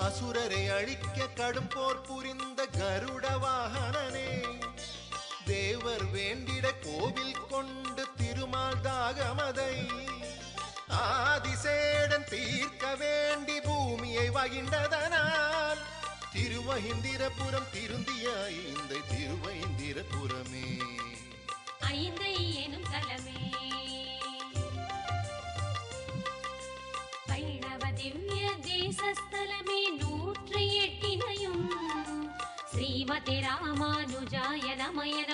அசுரரை அழிக்க கடும் போர் புரிந்த கருட வாகனனே, தேவர் வேண்டிட கோவில் கொண்டு திருமால் தாகமதை ஆதிசேடன் தீர்க்க வேண்டி பூமியை வகின்றதனால் திருமஹிந்திரபுரம் திருந்திய ஐந்தை திருவைந்திரபுரமே. ஐந்தை எனும் தலமே வைணவ திவ்ய தேசஸ்தலமே 108 ஸ்ரீமதி ராமானுஜாய நமயன